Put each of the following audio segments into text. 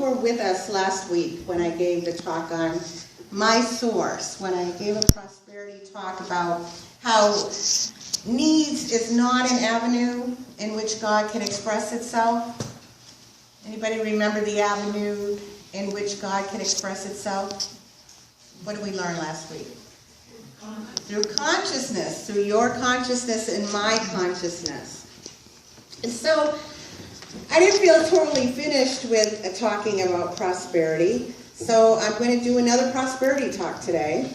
were with us last week when I gave the talk on my source, when I gave a prosperity talk about how needs is not an avenue in which God can express itself. Anybody remember the avenue in which God can express itself? What did we learn last week? Through consciousness, through your consciousness and my consciousness. And so, I didn't feel totally finished with talking about prosperity, so I'm going to do another prosperity talk today.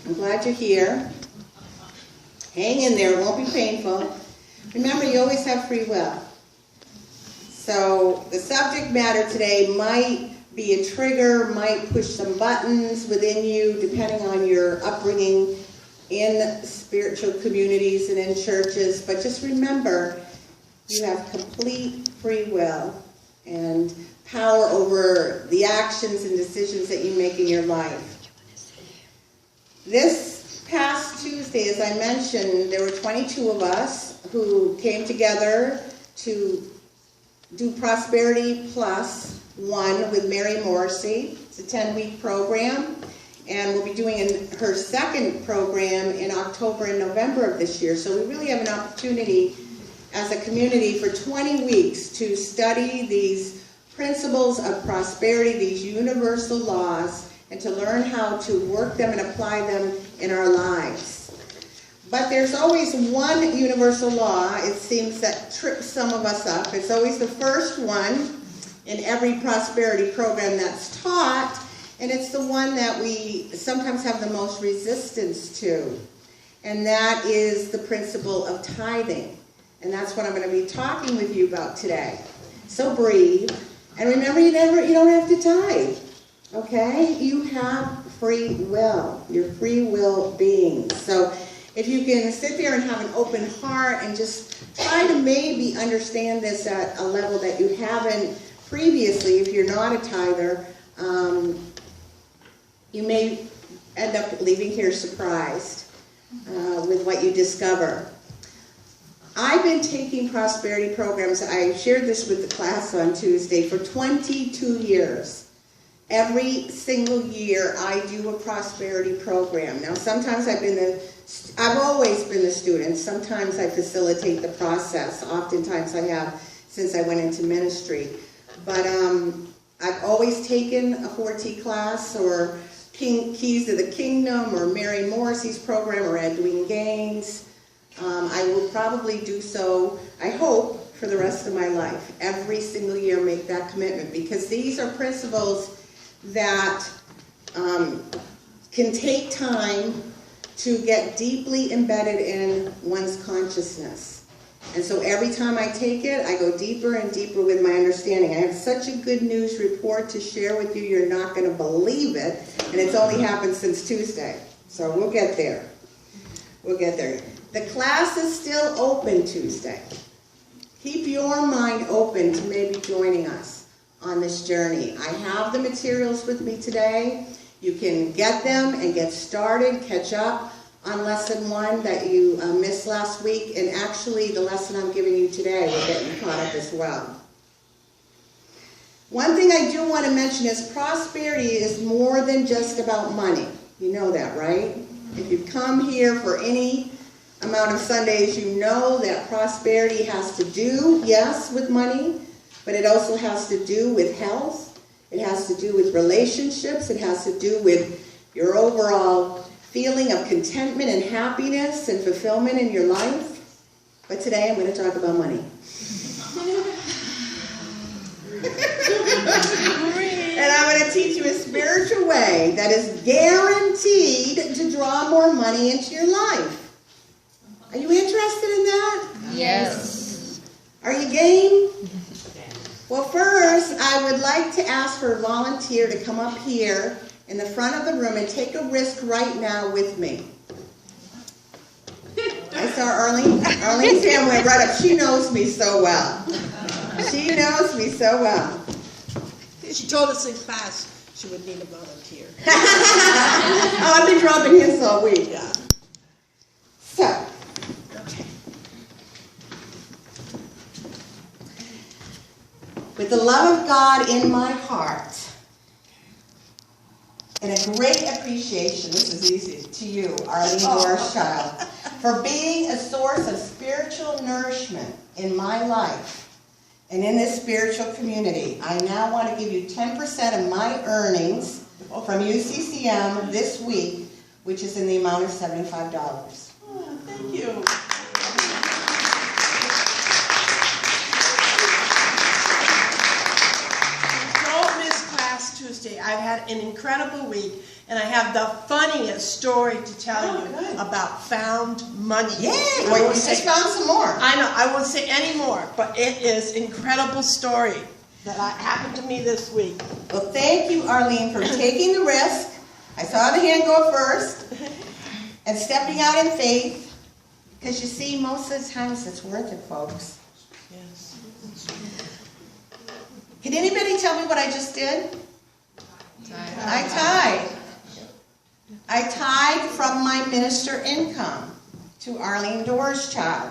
I'm glad you're here. Hang in there, it won't be painful. Remember, you always have free will. So the subject matter today might be a trigger, might push some buttons within you, depending on your upbringing in spiritual communities and in churches. But just remember, you have complete free will and power over the actions and decisions that you make in your life. This past Tuesday, as I mentioned, there were 22 of us who came together to do Prosperity Plus 1 with Mary Morrissey. It's a 10-week program, and we'll be doing her second program in October and November of this year. So we really have an opportunity as a community for 20 weeks to study these principles of prosperity, these universal laws, and to learn how to work them and apply them in our lives. But there's always one universal law, it seems, that trips some of us up. It's always the first one in every prosperity program that's taught, and it's the one that we sometimes have the most resistance to. And that is the principle of tithing. And that's what I'm going to be talking with you about today. So breathe. And remember, you don't have to tithe. Okay? You have free will. You're free will beings. So if you can sit there and have an open heart and just try to maybe understand this at a level that you haven't previously, if you're not a tither, you may end up leaving here surprised with what you discover. I've been taking prosperity programs, I shared this with the class on Tuesday, for 22 years. Every single year I do a prosperity program. Now sometimes I've always been the student. Sometimes I facilitate the process. Oftentimes I have since I went into ministry. But I've always taken a 4T class or Keys to the Kingdom or Mary Morrissey's program or Edwin Gaines. I will probably do so, I hope, for the rest of my life. Every single year make that commitment, because these are principles that can take time to get deeply embedded in one's consciousness. And so every time I take it, I go deeper and deeper with my understanding. I have such a good news report to share with you, you're not going to believe it, and it's only happened since Tuesday. So we'll get there. We'll get there. The class is still open Tuesday. Keep your mind open to maybe joining us on this journey. I have the materials with me today. You can get them and get started, catch up on lesson 1 that you missed last week, and actually the lesson I'm giving you today will get you caught up as well. One thing I do want to mention is prosperity is more than just about money. You know that, right? If you've come here for any amount of Sundays, you know that prosperity has to do, yes, with money, but it also has to do with health. It has to do with relationships. It has to do with your overall feeling of contentment and happiness and fulfillment in your life. But today I'm going to talk about money. And I'm going to teach you a spiritual way that is guaranteed to draw more money into your life. Are you interested in that? Yes. Are you game? Well, first, I would like to ask for a volunteer to come up here in the front of the room and take a risk right now with me. I saw Arlene. Arlene's hand went right up. She knows me so well. She knows me so well. She told us in class she would need a volunteer. Oh, I've been dropping hints all week. Yeah. So, with the love of God in my heart, and a great appreciation, this is easy, to you, Arlene Gorschild, for being a source of spiritual nourishment in my life and in this spiritual community. I now want to give you 10% of my earnings from UCCM this week, which is in the amount of $75. Oh, thank you. Tuesday. I've had an incredible week, and I have the funniest story to tell you about found money. Yay! Wait, we just found some more. I know, I won't say any more, but it is an incredible story that happened to me this week. Well, thank you, Arlene, for taking the risk. I saw the hand go first, and stepping out in faith, because you see, most of the times it's worth it, folks. Yes. Can anybody tell me what I just did? I tithe from my minister income to Arlene Gorschild.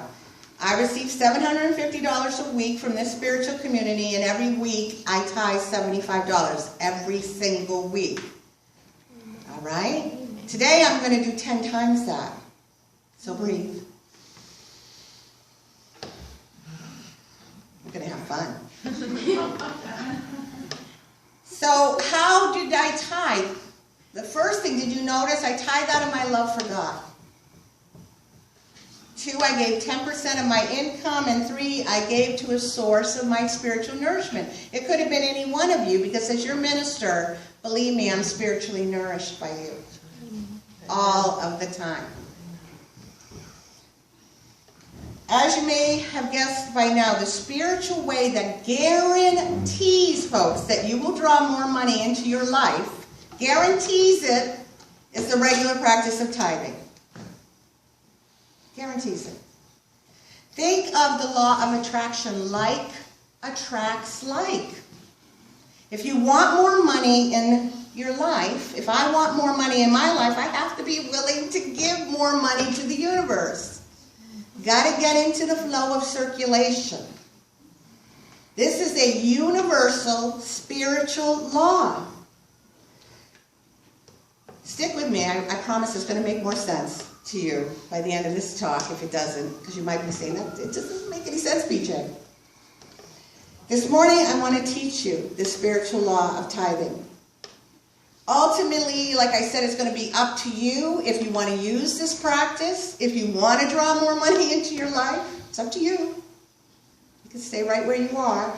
I receive $750 a week from this spiritual community, and every week I tithe $75 every single week. All right? Today I'm going to do 10 times that. So breathe. We're going to have fun. So how did I tithe? The first thing, did you notice? I tithe out of my love for God. 2, I gave 10% of my income, and 3, I gave to a source of my spiritual nourishment. It could have been any one of you, because as your minister, believe me, I'm spiritually nourished by you. All of the time. As you may have guessed by now, the spiritual way that guarantees, folks, that you will draw more money into your life, guarantees it, is the regular practice of tithing. Guarantees it. Think of the law of attraction. Like attracts like. If you want more money in your life, if I want more money in my life, I have to be willing to give more money to the universe. Got to get into the flow of circulation. This is a universal spiritual law. Stick with me. I promise it's going to make more sense to you by the end of this talk, if it doesn't, because you might be saying, that it doesn't make any sense, BJ. This morning, I want to teach you the spiritual law of tithing. Ultimately, like I said, it's going to be up to you if you want to use this practice. If you want to draw more money into your life, it's up to you. You can stay right where you are,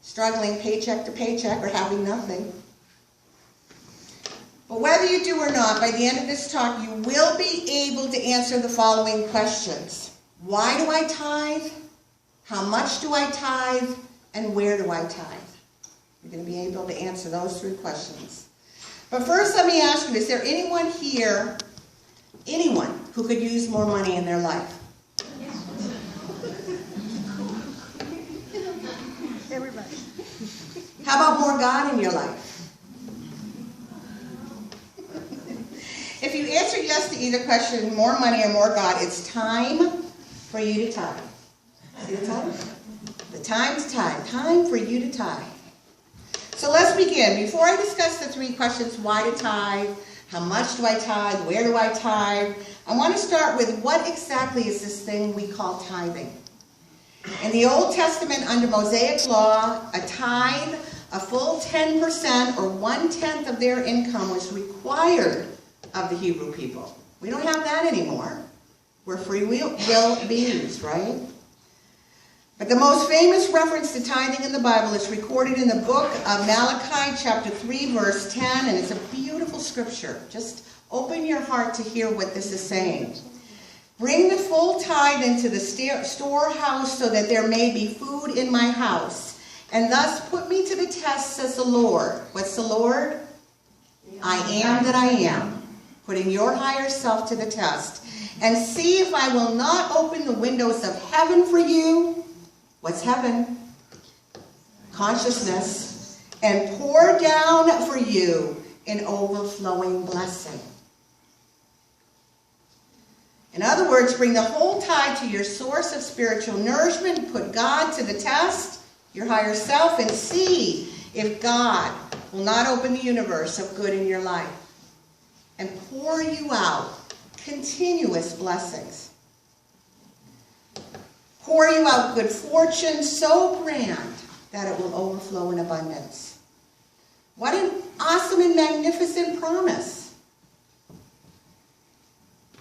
struggling paycheck to paycheck or having nothing. But whether you do or not, by the end of this talk, you will be able to answer the following questions. Why do I tithe? How much do I tithe? And where do I tithe? You're going to be able to answer those 3 questions. But first, let me ask you, is there anyone here, anyone, who could use more money in their life? Everybody. How about more God in your life? If you answer yes to either question, more money or more God, it's time for you to tithe. See the time? The time's time. Time for you to tithe. So let's begin. Before I discuss the 3 questions, why to tithe, how much do I tithe, where do I tithe, I want to start with what exactly is this thing we call tithing. In the Old Testament, under Mosaic law, a tithe, a full 10% or 1/10 of their income was required of the Hebrew people. We don't have that anymore. Where free will beings, right? But the most famous reference to tithing in the Bible is recorded in the book of Malachi, chapter 3, verse 10, and it's a beautiful scripture. Just open your heart to hear what this is saying. Bring the full tithe into the storehouse so that there may be food in my house, and thus put me to the test, says the Lord. What's the Lord? I am that I am, putting your higher self to the test, and see if I will not open the windows of heaven for you. What's heaven? Consciousness. And pour down for you an overflowing blessing. In other words, bring the whole tithe to your source of spiritual nourishment, put God to the test, your higher self, and see if God will not open the universe of good in your life and pour you out continuous blessings. Pour you out good fortune so grand that it will overflow in abundance. What an awesome and magnificent promise.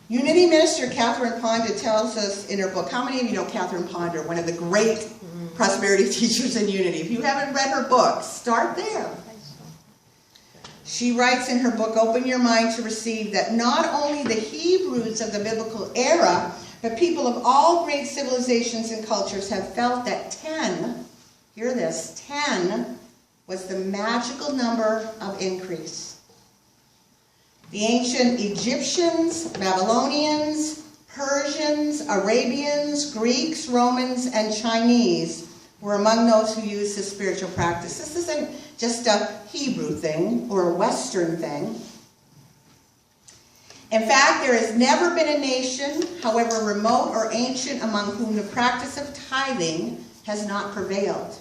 Unity Minister Catherine Ponder tells us in her book, how many of you know Catherine Ponder, one of the great prosperity teachers in Unity? If you haven't read her book, start there. She writes in her book, Open Your Mind to Receive, that not only the Hebrews of the biblical era, but people of all great civilizations and cultures have felt that 10, hear this, 10 was the magical number of increase. The ancient Egyptians, Babylonians, Persians, Arabians, Greeks, Romans, and Chinese were among those who used this spiritual practice. This isn't just a Hebrew thing or a Western thing. In fact, there has never been a nation, however remote or ancient, among whom the practice of tithing has not prevailed.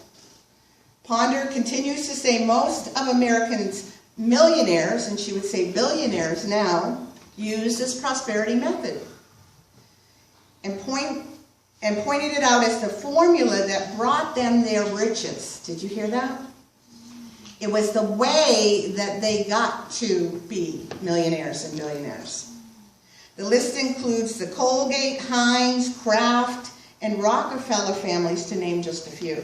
Ponder continues to say most of Americans' millionaires, and she would say billionaires now, use this prosperity method. And pointed it out as the formula that brought them their riches. Did you hear that? It was the way that they got to be millionaires and billionaires. The list includes the Colgate, Heinz, Kraft, and Rockefeller families, to name just a few.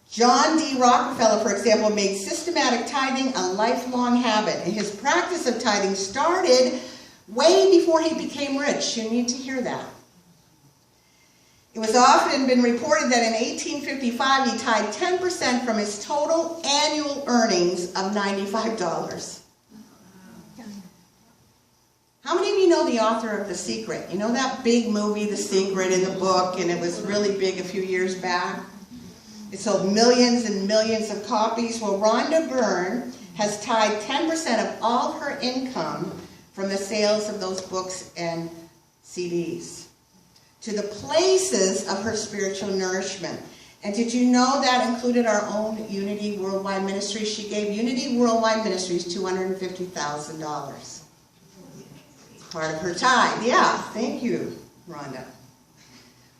John D. Rockefeller, for example, made systematic tithing a lifelong habit, and his practice of tithing started way before he became rich. You need to hear that. It was often been reported that in 1855 he tithed 10% from his total annual earnings of $95. How many of you know the author of The Secret? You know that big movie, The Secret, in the book, and it was really big a few years back? It sold millions and millions of copies. Well, Rhonda Byrne has tithed 10% of all her income from the sales of those books and CDs to the places of her spiritual nourishment. And did you know that included our own Unity Worldwide Ministries? She gave Unity Worldwide Ministries $250,000. Part of her tithe. Yeah, thank you, Rhonda.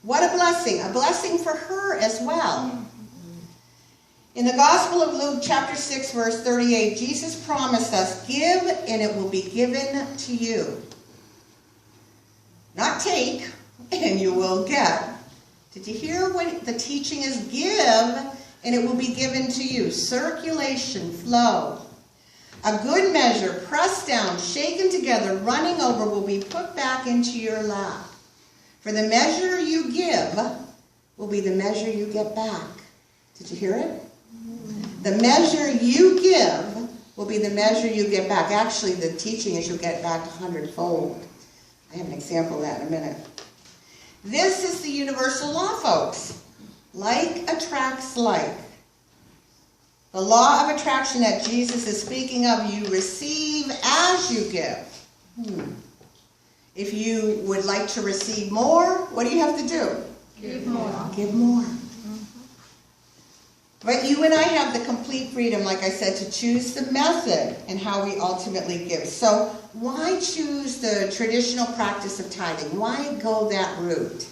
What a blessing for her as well. In the Gospel of Luke, chapter 6, verse 38, Jesus promised us, give and it will be given to you. Not take, and you will get. Did you hear what the teaching is? Give, and it will be given to you. Circulation, flow. A good measure, pressed down, shaken together, running over, will be put back into your lap. For the measure you give will be the measure you get back. Did you hear it? The measure you give will be the measure you get back. Actually, the teaching is you'll get back 100-fold. I have an example of that in a minute. This is the universal law, folks. Like attracts like. The law of attraction that Jesus is speaking of, you receive as you give. If you would like to receive more, what do you have to do? Give more. Give more. But you and I have the complete freedom, like I said, to choose the method and how we ultimately give. So why choose the traditional practice of tithing? Why go that route?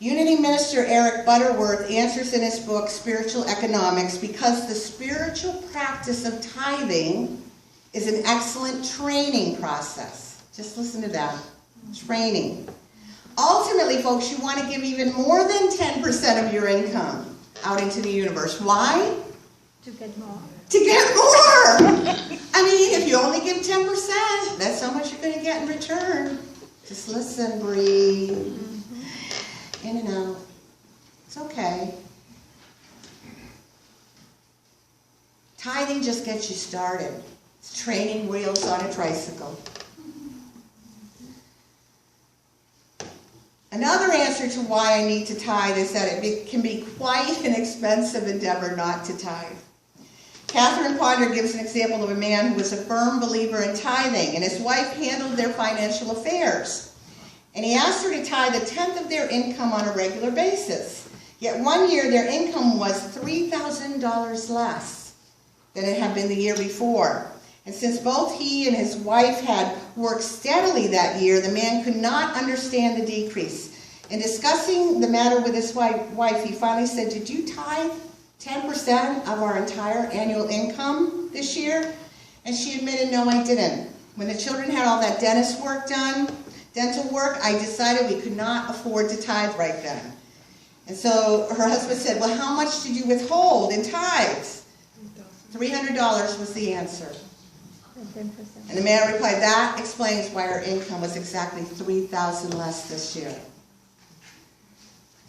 Unity Minister Eric Butterworth answers in his book, Spiritual Economics, because the spiritual practice of tithing is an excellent training process. Just listen to that. Training. Ultimately, folks, you want to give even more than 10% of your income out into the universe. Why? To get more. To get more! I mean, if you only give 10%, that's how much you're going to get in return. Just listen, breathe. In and out. It's okay. Tithing just gets you started. It's training wheels on a tricycle. Another answer to why I need to tithe is that it can be quite an expensive endeavor not to tithe. Catherine Ponder gives an example of a man who was a firm believer in tithing, and his wife handled their financial affairs. And he asked her to tithe 1/10 of their income on a regular basis. Yet one year their income was $3,000 less than it had been the year before. And since both he and his wife had worked steadily that year, the man could not understand the decrease. In discussing the matter with his wife, he finally said, "Did you tithe 10% of our entire annual income this year?" And she admitted, "No, I didn't. When the children had all that dental work, I decided we could not afford to tithe right then." And so her husband said, "Well, how much did you withhold in tithes?" $300 was the answer. And the man replied, "That explains why our income was exactly $3,000 less this year."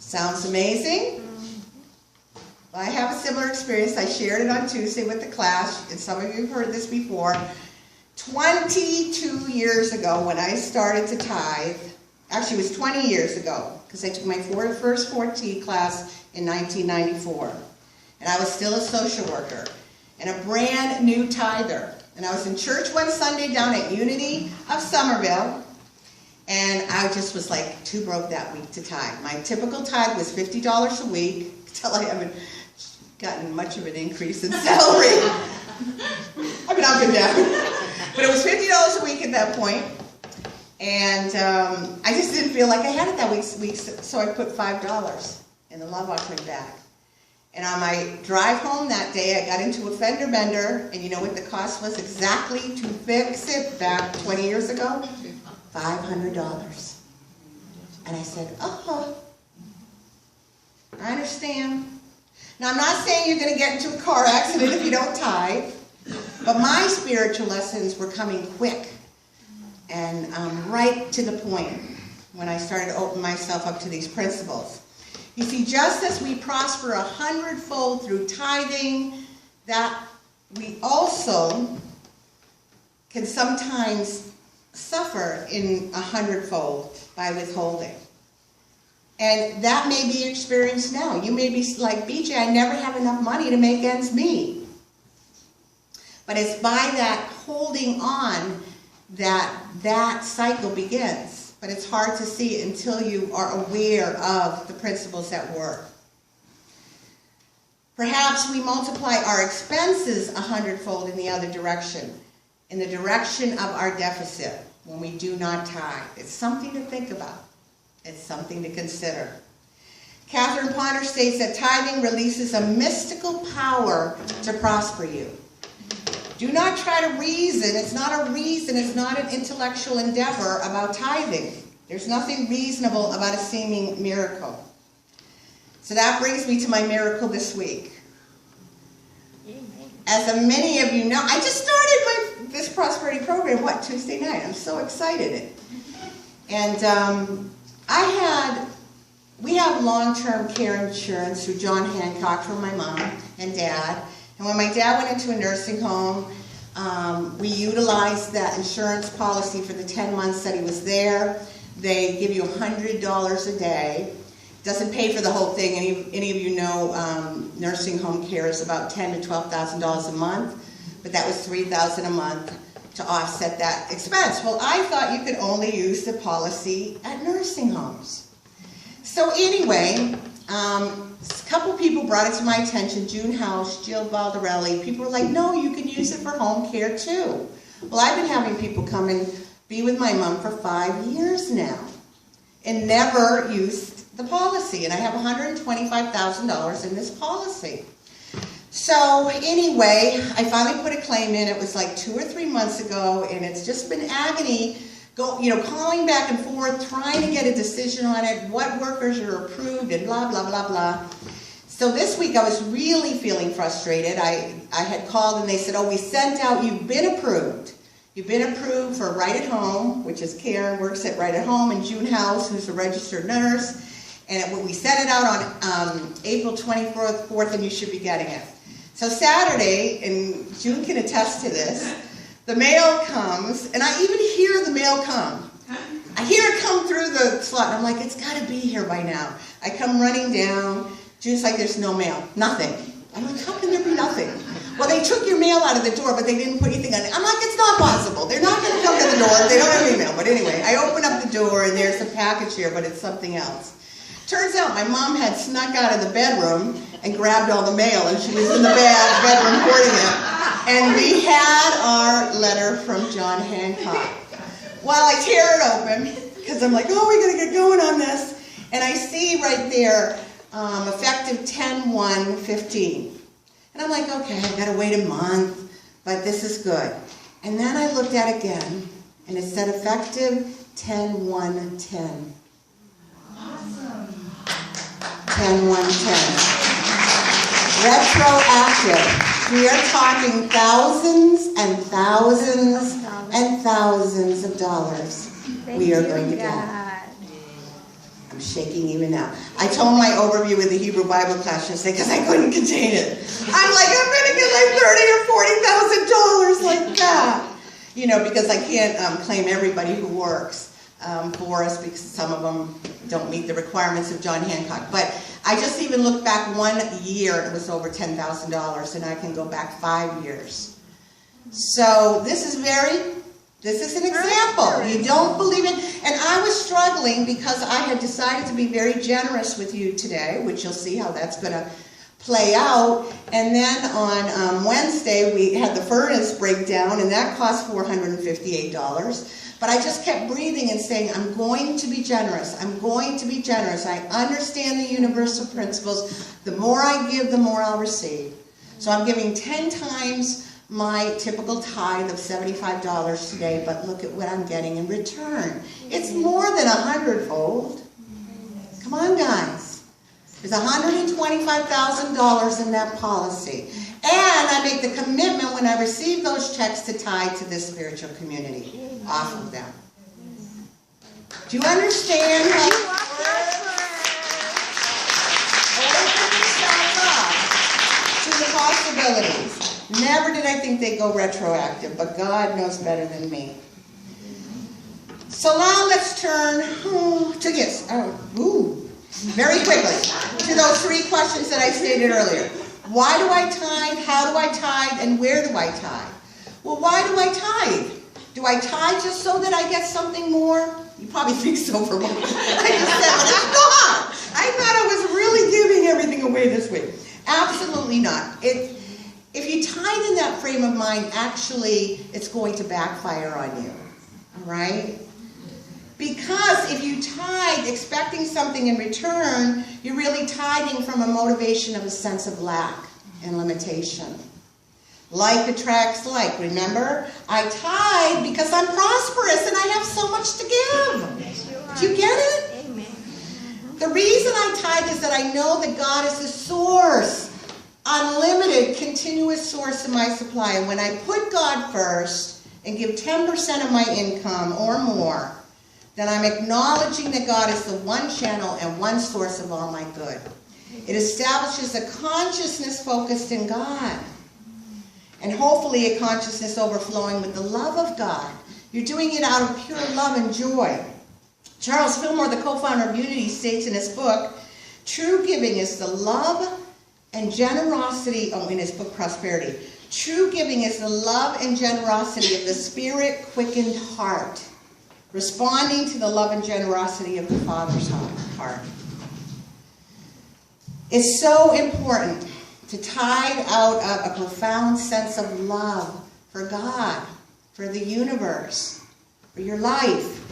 Sounds amazing? Well, I have a similar experience. I shared it on Tuesday with the class, and some of you have heard this before. 22 years ago when I started to tithe, actually it was 20 years ago, because I took my first 4T class in 1994. And I was still a social worker and a brand new tither. And I was in church one Sunday down at Unity of Somerville, and I just was like too broke that week to tithe. My typical tithe was $50 a week, until I haven't gotten much of an increase in salary. I've been up and down. But it was $50 a week at that point. And I just didn't feel like I had it that week, so I put $5 in the love offering bag. And on my drive home that day, I got into a fender bender, and you know what the cost was exactly to fix it back 20 years ago? $500. And I said, "Oh, I understand." Now, I'm not saying you're going to get into a car accident if you don't tithe, but my spiritual lessons were coming quick and right to the point when I started to open myself up to these principles. You see, just as we prosper 100-fold through tithing, that we also can sometimes suffer in 100-fold by withholding. And that may be experienced now. You may be like, "BJ, I never have enough money to make ends meet." But it's by that holding on that cycle begins. But it's hard to see it until you are aware of the principles at work. Perhaps we multiply our expenses 100-fold in the other direction, in the direction of our deficit, when we do not tithe. It's something to think about. It's something to consider. Catherine Ponder states that tithing releases a mystical power to prosper you. Do not try to reason. It's not a reason. It's not an intellectual endeavor about tithing. There's nothing reasonable about a seeming miracle. So that brings me to my miracle this week. As many of you know, I just started this prosperity program, Tuesday night. I'm so excited. And we have long-term care insurance through John Hancock for my mom and dad. And when my dad went into a nursing home, we utilized that insurance policy for the 10 months that he was there. They give you $100 a day. Doesn't pay for the whole thing. Any of you know nursing home care is about $10,000 to $12,000 a month, but that was $3,000 a month to offset that expense. Well, I thought you could only use the policy at nursing homes. So anyway, a couple people brought it to my attention, June House, Jill Baldarelli. People were like, "No, you can use it for home care too." Well, I've been having people come and be with my mom for 5 years now and never used the policy. And I have $125,000 in this policy. So anyway, I finally put a claim in. It was like 2 or 3 months ago, and it's just been agony. Calling back and forth, trying to get a decision on it, what workers are approved, and blah, blah, blah, blah. So this week I was really feeling frustrated. I had called and they said, "Oh, we sent out, you've been approved. You've been approved for Right at Home," which is Karen, works at Right at Home, and June House, who's a registered nurse. And we sent it out on April 24th, and you should be getting it. So Saturday, and June can attest to this, the mail comes, and I even hear the mail come. I hear it come through the slot, and I'm like, "It's got to be here by now." I come running down. June's like, "There's no mail, nothing." I'm like, "How can there be nothing?" "Well, they took your mail out of the door, but they didn't put anything on it." I'm like, "It's not possible. They're not going to come to the door if they don't have email." But anyway, I open up the door, and there's a package here, but it's something else. Turns out my mom had snuck out of the bedroom and grabbed all the mail, and she was in the bedroom hoarding it. And we had our letter from John Hancock. Well, I tear it open, because I'm like, oh, we got to get going on this. And I see right there, effective 10/1/15. And I'm like, okay, I got to wait a month, but this is good. And then I looked at it again, and it said effective 10/1/10. 10/1/10. Retroactive. We are talking thousands and thousands and thousands of dollars we are going to get. I'm shaking even now. I told my overview with the Hebrew Bible class yesterday because I couldn't contain it. I'm like, I'm going to get like $30,000 or $40,000 like that. You know, because I can't claim everybody who works for us, because some of them don't meet the requirements of John Hancock. But I just even looked back 1 year, and it was over $10,000, and I can go back 5 years. So this is an example. You don't believe it. And I was struggling because I had decided to be very generous with you today, which you'll see how that's going to play out. And then on Wednesday, we had the furnace breakdown, and that cost $458. But I just kept breathing and saying, I'm going to be generous. I'm going to be generous. I understand the universal principles. The more I give, the more I'll receive. So I'm giving 10 times my typical tithe of $75 today, but look at what I'm getting in return. It's more than 100-fold. Come on, guys. There's $125,000 in that policy. And I make the commitment when I receive those checks to tithe to this spiritual community off of them. Do you understand how it works? Open yourself up to the possibilities. Never did I think they'd go retroactive, but God knows better than me. So now let's turn to this. Very quickly to those 3 questions that I stated earlier. Why do I tithe? How do I tithe? And where do I tithe? Well, why do I tithe? Do I tithe just so that I get something more? You probably think so for a moment. I just said, God, I thought I was really giving everything away this week. Absolutely not. If you tithe in that frame of mind, actually, it's going to backfire on you. All right? Because if you tithe expecting something in return, you're really tithing from a motivation of a sense of lack and limitation. Like attracts like. Remember? I tithe because I'm prosperous and I have so much to give. Do you get it? Amen. The reason I tithe is that I know that God is the source, unlimited, continuous source of my supply. And when I put God first and give 10% of my income or more, then I'm acknowledging that God is the one channel and one source of all my good. It establishes a consciousness focused in God. And hopefully a consciousness overflowing with the love of God. You're doing it out of pure love and joy. Charles Fillmore, the co-founder of Unity, states in his book, true giving is the love and generosity, in his book Prosperity, true giving is the love and generosity of the spirit-quickened heart, responding to the love and generosity of the Father's heart. It's so important to tithe out of a profound sense of love for God, for the universe, for your life.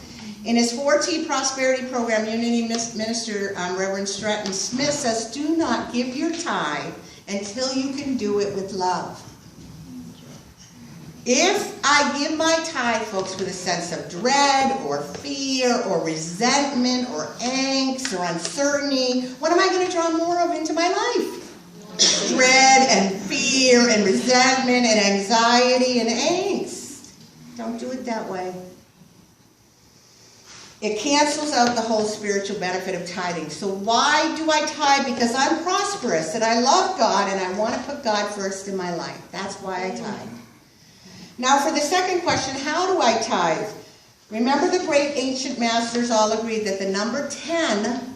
In his 4T Prosperity Program, Unity Minister Reverend Stratton Smith says, do not give your tithe until you can do it with love. If I give my tithe, folks, with a sense of dread or fear or resentment or angst or uncertainty, what am I going to draw more of into my life? Dread and fear and resentment and anxiety and angst. Don't do it that way. It cancels out the whole spiritual benefit of tithing. So why do I tithe? Because I'm prosperous and I love God and I want to put God first in my life. That's why I tithe. Now for the second question, how do I tithe? Remember the great ancient masters all agreed that the number 10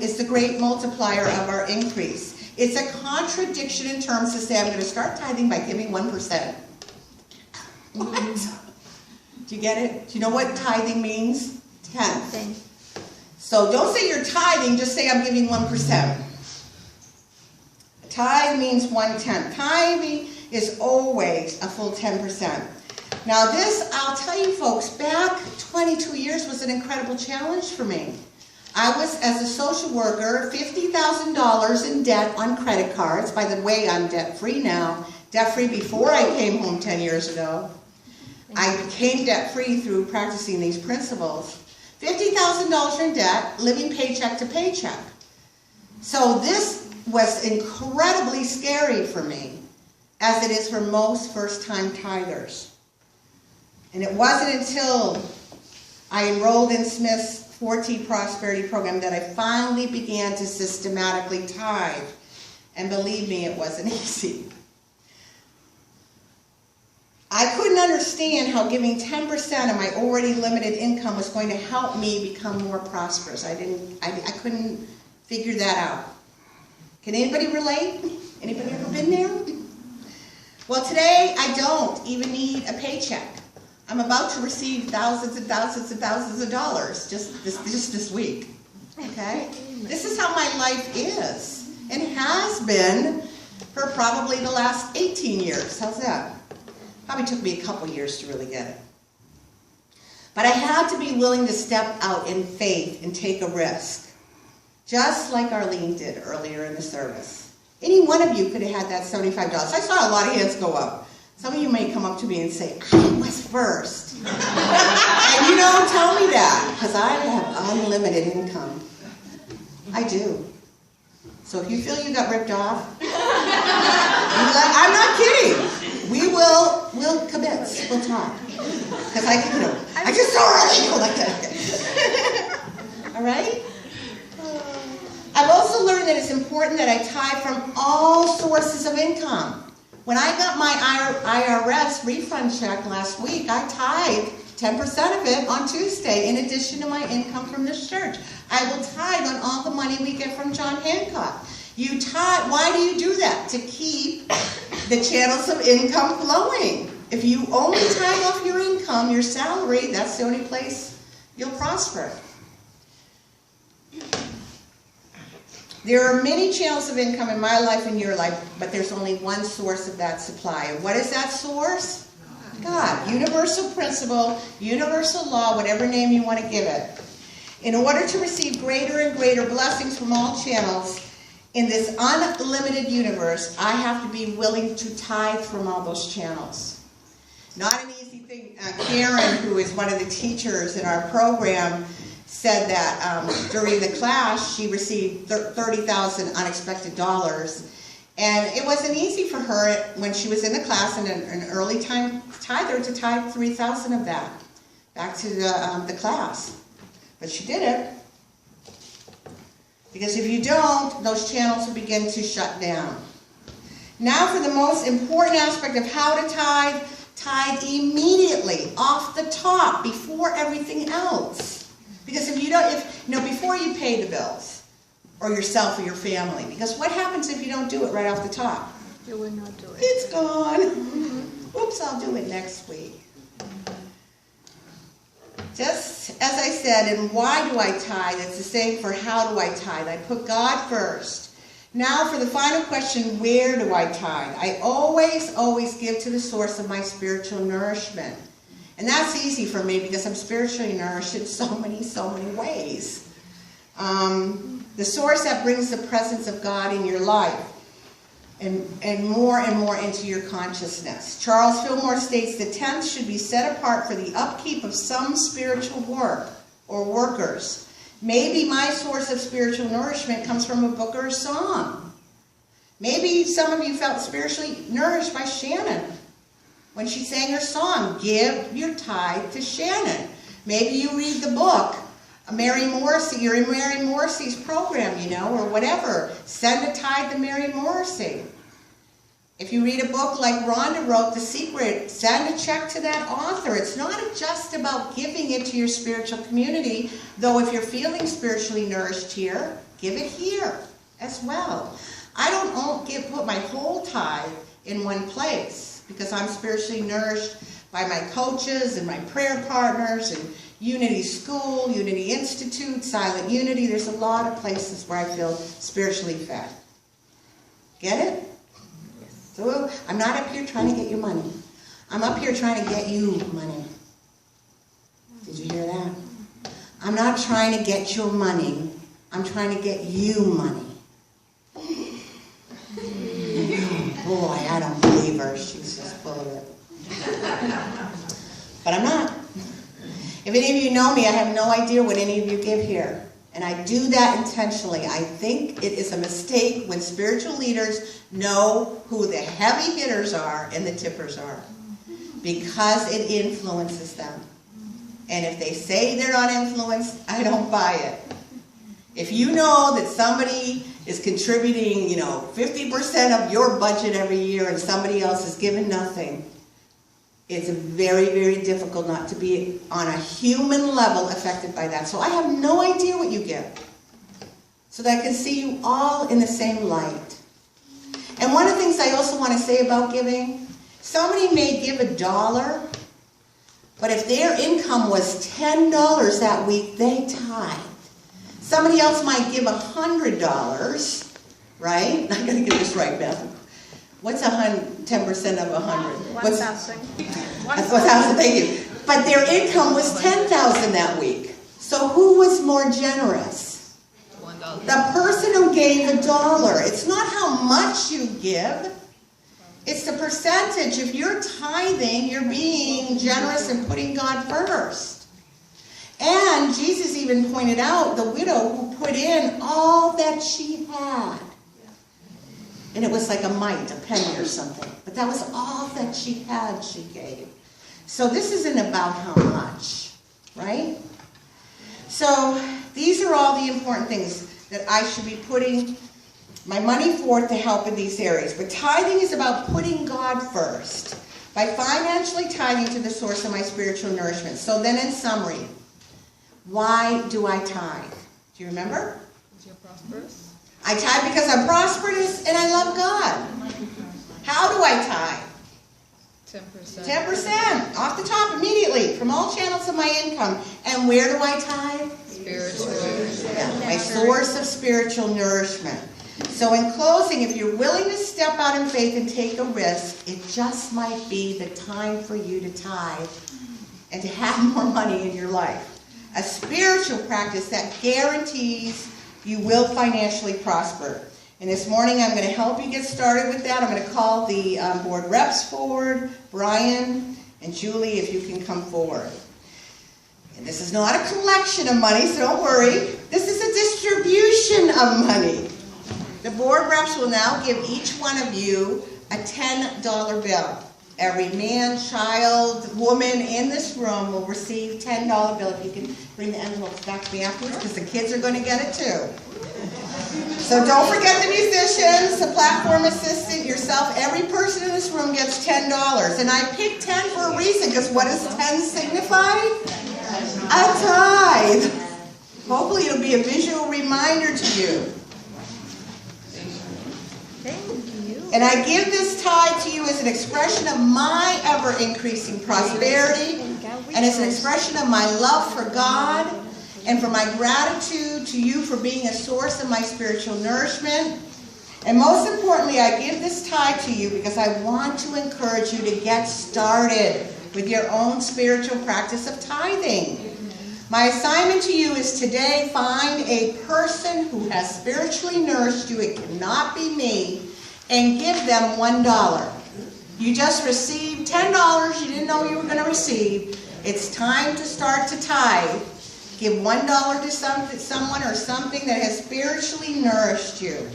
is the great multiplier of our increase. It's a contradiction in terms to say I'm going to start tithing by giving 1%. What? Do you get it? Do you know what tithing means? 10th. So don't say you're tithing, just say I'm giving 1%. Tithe means 1/10. Tithing is always a full 10%. Now this, I'll tell you folks, back 22 years was an incredible challenge for me. I was, as a social worker, $50,000 in debt on credit cards. By the way, I'm debt-free now. Debt-free before I came home 10 years ago. I became debt-free through practicing these principles. $50,000 in debt, living paycheck to paycheck. So this was incredibly scary for me, as it is for most first-time tithers. And it wasn't until I enrolled in Smith's 4T Prosperity Program that I finally began to systematically tithe. And believe me, it wasn't easy. I couldn't understand how giving 10% of my already limited income was going to help me become more prosperous. I couldn't figure that out. Can anybody relate? Anybody ever been there? Well, today I don't even need a paycheck. I'm about to receive thousands and thousands and thousands of dollars just this week. Okay? This is how my life is and has been for probably the last 18 years. How's that? Probably took me a couple years to really get it. But I had to be willing to step out in faith and take a risk. Just like Arlene did earlier in the service. Any one of you could have had that $75. I saw a lot of hands go up. Some of you may come up to me and say, I was first. And you don't tell me that, because I have unlimited income. I do. So if you feel you got ripped off, I'm not kidding. We'll commence. We'll talk. Because I just don't really go like that. All right? I've also learned that it's important that I tithe from all sources of income. When I got my IRS refund check last week, I tithed 10% of it on Tuesday in addition to my income from this church. I will tithe on all the money we get from John Hancock. You tithe. Why do you do that? To keep the channels of income flowing. If you only tithe off your income, your salary, that's the only place you'll prosper. There are many channels of income in my life and your life, but there's only one source of that supply. And what is that source? God. Universal principle, universal law, whatever name you want to give it. In order to receive greater and greater blessings from all channels in this unlimited universe, I have to be willing to tithe from all those channels. Not an easy thing. Karen, who is one of the teachers in our program, said that during the class she received $30,000 unexpected dollars, and it wasn't easy for her when she was in the class and an early time tither to tithe 3,000 of that back to the class, but she did it, because if you don't, those channels will begin to shut down. Now for the most important aspect of how to tithe. Tithe immediately off the top before everything else. Because if you don't, before you pay the bills, or yourself or your family, because what happens if you don't do it right off the top? You will not do it. It's gone. Oops, I'll do it next week. Just as I said, and why do I tithe? It's the same for how do I tithe. I put God first. Now for the final question, where do I tithe? I always give to the source of my spiritual nourishment. And that's easy for me because I'm spiritually nourished in so many ways. The source that brings the presence of God in your life and more into your consciousness. Charles Fillmore states the 10th should be set apart for the upkeep of some spiritual work or workers. Maybe my source of spiritual nourishment comes from a book or a song. Maybe some of you felt spiritually nourished by Shannon when she sang her song, Give Your Tithe to Shannon. Maybe you read the book, Mary Morrissey, you're in Mary Morrissey's program, or whatever. Send a tithe to Mary Morrissey. If you read a book like Rhonda wrote, The Secret, send a check to that author. It's not just about giving it to your spiritual community, though if you're feeling spiritually nourished here, give it here as well. I don't put my whole tithe in one place, because I'm spiritually nourished by my coaches and my prayer partners and Unity School, Unity Institute, Silent Unity. There's a lot of places where I feel spiritually fed. Get it? So I'm not up here trying to get your money. I'm up here trying to get you money. Did you hear that? I'm not trying to get your money. I'm trying to get you money. Boy, I don't believe her. She's just full of it. But I'm not. If any of you know me, I have no idea what any of you give here. And I do that intentionally. I think it is a mistake when spiritual leaders know who the heavy hitters are and the tippers are. Because it influences them. And if they say they're not influenced, I don't buy it. If you know that somebody is contributing, 50% of your budget every year and somebody else is giving nothing, it's very, very difficult not to be on a human level affected by that. So I have no idea what you give. So that I can see you all in the same light. And one of the things I also want to say about giving, somebody may give $1, but if their income was $10 that week, they tithe. Somebody else might give $100, right? I gotta get this right, Beth. What's 10% of 100? 1,000. 1,000, thank you. But their income was $10,000 that week. So who was more generous? $1. The person who gave $1. It's not how much you give. It's the percentage. If you're tithing, you're being generous and putting God first. And Jesus even pointed out the widow who put in all that she had. And it was like a mite, a penny or something. But that was all that she had, she gave. So this isn't about how much, right? So these are all the important things that I should be putting my money forth to help in these areas. But tithing is about putting God first. By financially tithing to the source of my spiritual nourishment. So then in summary, why do I tithe? Do you remember? Because you're prosperous. I tithe because I'm prosperous and I love God. How do I tithe? 10%. 10% off the top immediately from all channels of my income. And where do I tithe? Spiritual. Yeah, my source of spiritual nourishment. So in closing, if you're willing to step out in faith and take a risk, it just might be the time for you to tithe and to have more money in your life. A spiritual practice that guarantees you will financially prosper. And this morning I'm going to help you get started with that. I'm going to call the board reps forward, Brian and Julie, if you can come forward. And this is not a collection of money, so don't worry. This is a distribution of money. The board reps will now give each one of you a $10 bill. Every man, child, woman in this room will receive a $10 bill. If you can bring the envelopes back to me afterwards, because the kids are going to get it too. So don't forget the musicians, the platform assistant, yourself. Every person in this room gets $10. And I picked 10 for a reason, because what does 10 signify? A tithe. Hopefully it'll be a visual reminder to you. And I give this tithe to you as an expression of my ever-increasing prosperity, and as an expression of my love for God, and for my gratitude to you for being a source of my spiritual nourishment. And most importantly, I give this tithe to you because I want to encourage you to get started with your own spiritual practice of tithing. My assignment to you is today, find a person who has spiritually nourished you. It cannot be me. And give them $1. You just received $10 you didn't know you were going to receive. It's time to start to tithe. Give $1 to someone or something that has spiritually nourished you.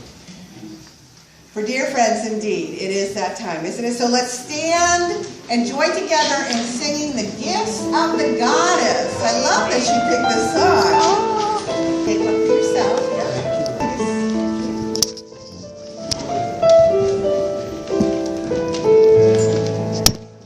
For dear friends, indeed, it is that time, isn't it? So let's stand and join together in singing the gifts of the goddess. I love that she picked this song.